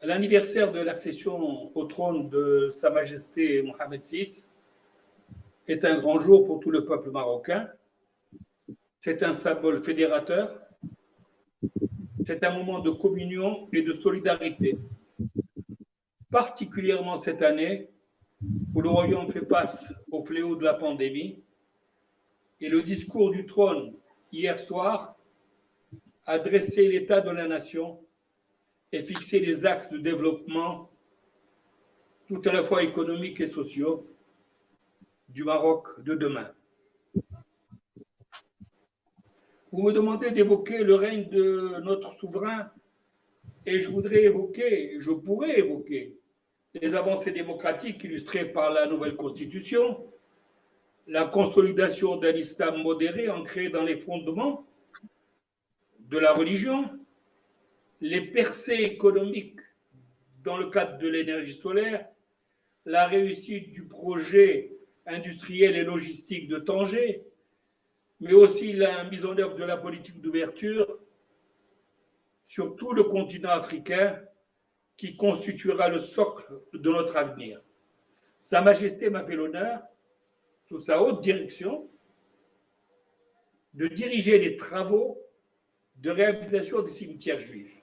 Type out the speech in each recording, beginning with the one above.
L'anniversaire de l'accession au trône de Sa Majesté Mohamed VI est un grand jour pour tout le peuple marocain. C'est un symbole fédérateur. C'est un moment de communion et de solidarité, particulièrement cette année où le royaume fait face au fléau de la pandémie. Et le discours du trône hier soir a dressé l'état de la nation et fixé les axes de développement, tout à la fois économiques et sociaux, du Maroc de demain. Vous me demandez d'évoquer le règne de notre souverain et je pourrais évoquer les avancées démocratiques illustrées par la nouvelle constitution, la consolidation d'un islam modéré ancré dans les fondements de la religion, les percées économiques dans le cadre de l'énergie solaire, la réussite du projet industriel et logistique de Tanger, mais aussi la mise en œuvre de la politique d'ouverture sur tout le continent africain qui constituera le socle de notre avenir. Sa Majesté m'a fait l'honneur, sous sa haute direction, de diriger les travaux de réhabilitation des cimetières juifs.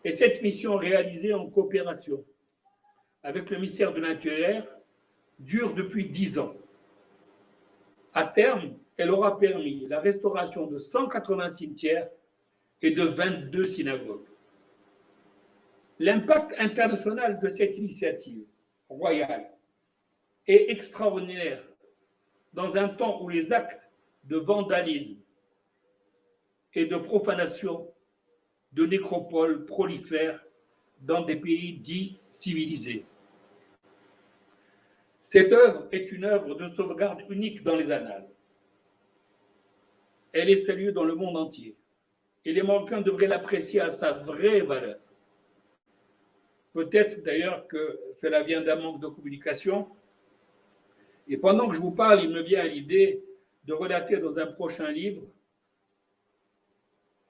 Et cette mission réalisée en coopération avec le ministère de l'Intérieur dure depuis 10 ans. À terme, elle aura permis la restauration de 180 cimetières et de 22 synagogues. L'impact international de cette initiative royale est extraordinaire dans un temps où les actes de vandalisme et de profanation de nécropoles prolifèrent dans des pays dits civilisés. Cette œuvre est une œuvre de sauvegarde unique dans les annales. Elle est saluée dans le monde entier et les Marocains devraient l'apprécier à sa vraie valeur. Peut-être d'ailleurs que cela vient d'un manque de communication. Et pendant que je vous parle, il me vient à l'idée de relater dans un prochain livre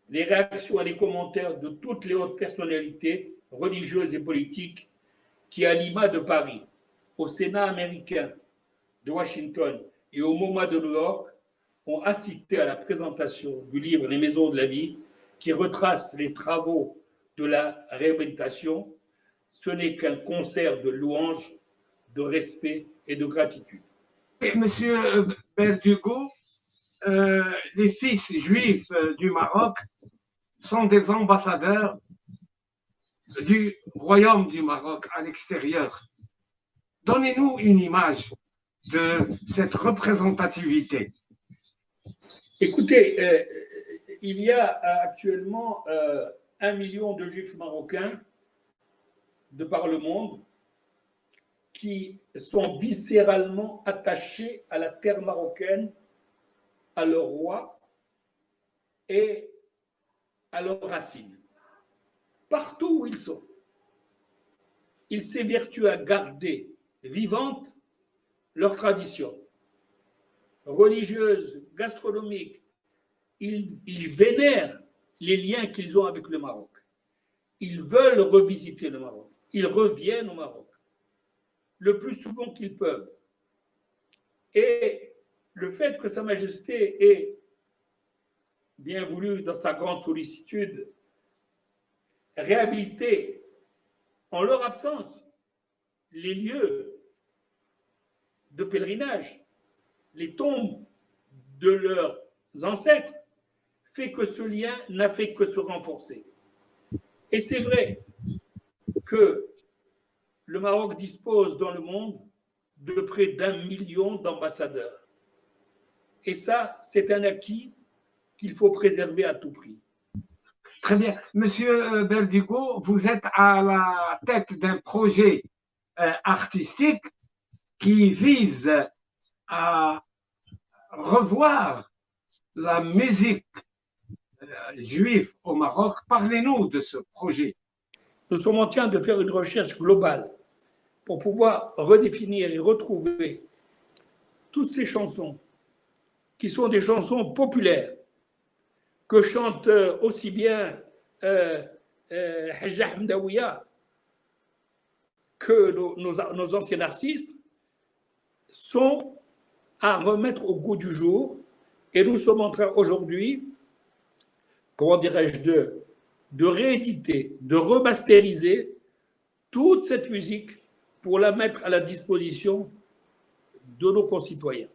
les réactions et les commentaires de toutes les hautes personnalités religieuses et politiques qui, à l'IMA de Paris, au Sénat américain de Washington et au MoMA de New York, ont assisté à la présentation du livre Les Maisons de la Vie, qui retrace les travaux de la réhabilitation. Ce n'est qu'un concert de louanges, de respect et de gratitude. Monsieur Berdugo, les fils juifs du Maroc sont des ambassadeurs du royaume du Maroc à l'extérieur. Donnez-nous une image de cette représentativité. Écoutez, il y a actuellement 1 million de juifs marocains de par le monde qui sont viscéralement attachés à la terre marocaine, à leur roi et à leurs racines. Partout où ils sont, ils s'évertuent à garder vivantes leurs traditions religieuses, gastronomiques. Ils vénèrent les liens qu'ils ont avec le Maroc. Ils veulent revisiter le Maroc. Ils reviennent au Maroc le plus souvent qu'ils peuvent. Et le fait que Sa Majesté ait bien voulu, dans sa grande sollicitude, réhabiliter en leur absence les lieux de pèlerinage, les tombes de leurs ancêtres, fait que ce lien n'a fait que se renforcer. Et c'est vrai que le Maroc dispose dans le monde de près d'1 million d'ambassadeurs. Et ça, c'est un acquis qu'il faut préserver à tout prix. Très bien. Monsieur Berdugo, vous êtes à la tête d'un projet artistique qui vise à revoir la musique juive au Maroc. Parlez-nous de ce projet. Nous sommes en train de faire une recherche globale pour pouvoir redéfinir et retrouver toutes ces chansons qui sont des chansons populaires que chante aussi bien Hajja Hamdawiya que nos anciens artistes sont à remettre au goût du jour. Et nous sommes en train aujourd'hui, comment dirais-je, de rééditer, de remasteriser toute cette musique pour la mettre à la disposition de nos concitoyens.